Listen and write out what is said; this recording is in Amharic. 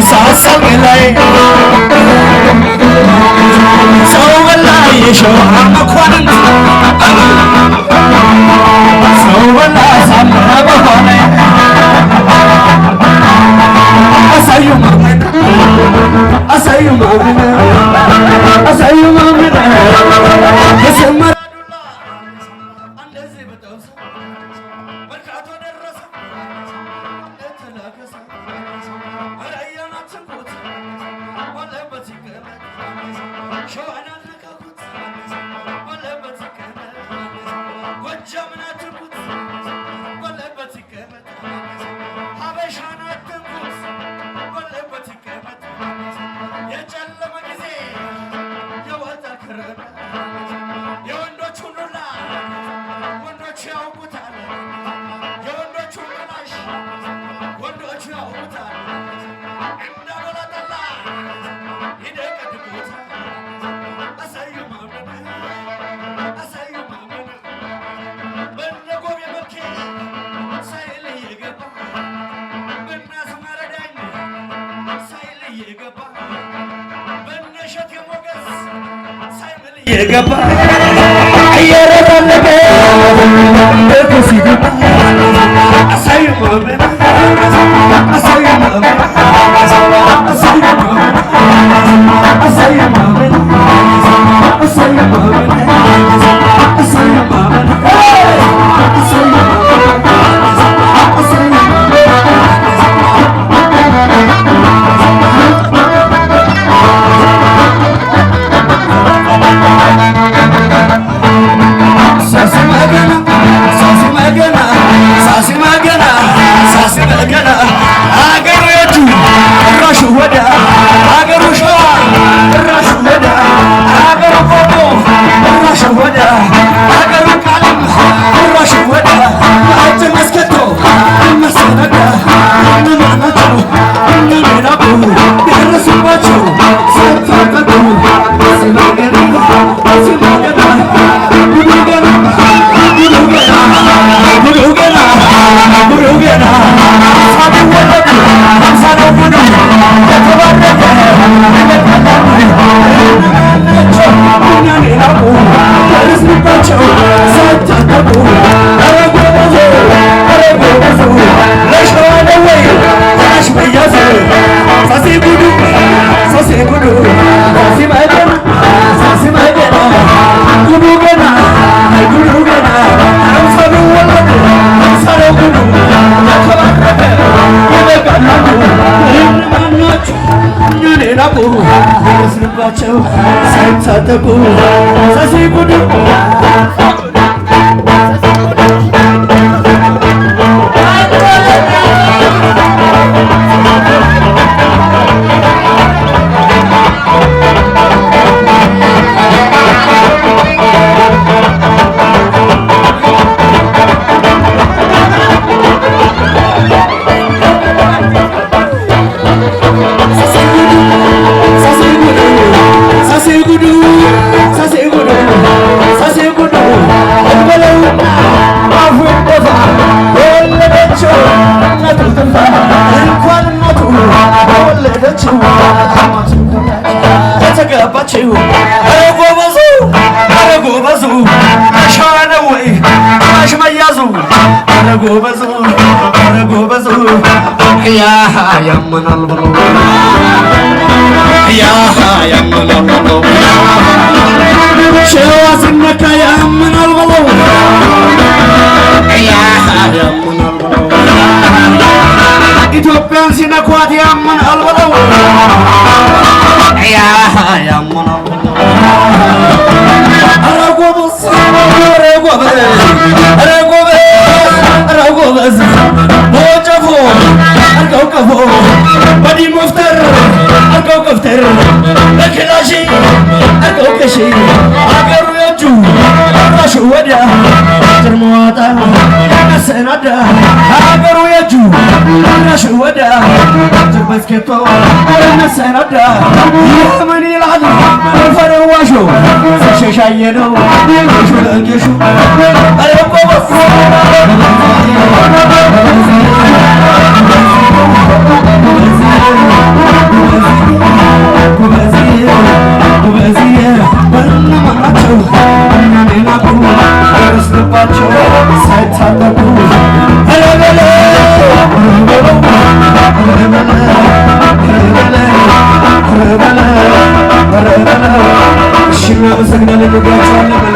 ሳሳገላይ ሰው በላይ የሸዋ መኳንንት ሰው በላይ ሳለ በሆነ አሳዩ ማመን አሳዩ ማመን አሳዩ ማመን የሰመራዱላ እንደዚህ በጠውስ መርካቶ ደረሰ ለተላከሰ አያናችንኩት ወለበት ይቀመጥ ሸዋን አነካኩት ወለበት ይቀመጥ ጎጃምን አትንኩት ወለበት ይቀመጥ ሀበሻን አትንኩት ወለበት ይቀመጥ የጨለመ ጊዜ የወጣ ክረም የወንዶቹን ዱላ ወንዶች ያውቁታል የወንዶቹን ቅናሽ ወንዶቹ ያውቁታል እንዳበላጠላ ይደቀድቁታል አሳዩ ማመን አሳዩ ማመን በነጎብ የመልኬ ሳይለይ የገባ በናስማረዳኝ ሳይለይ የገባ በነሸት የሞገስ ሳይለይ የገባ እየረዳለበ በኩስ ይገባ አሳዩ ማመን አሳዩ ማመን አሳዩ ማመን አሳዩ ማመን አሳዩ ማመን አሳዩ ማመን ሳይታጠቁ ሳሲጉዱ ተገባችሁ አረጎበዙ አረጎበዙ አሻነወይ አሽመያዙ አረጎበዙ አረጎበዙ ያ ያመናል ብሎ ያ ያመናል ብሎ ሸዋ ሲነካ ያመናል ብሎ ያ ያመናል ብሎ ኢትዮጵያን ሲነኳት ያመናል ብለው ያ ያመናል ኧረ ጎበዝ ኧረ ጎበዝ ኧረ ጎበዝ ኧረ ጎበዝ በወጨፎ አርገው ቀፎ በዲን መፍተር አርገው ከፍተር በክላሽ አርገው ከሺ አገሩ የእጁ ራሹ ወዲያ ጅርመዋጣ መሰናዳ አገሩ የእጁ ራሹ ወዲያ ጅርመስኬቶ መሰናዳ የምን ይላል ፈረዋሾ ሸሻየ ነው ሹ ለጌሹ ኧረ ጎበዝ ሳይገባቸው ሳይታጠቁ እሺ እናመሰግናለን።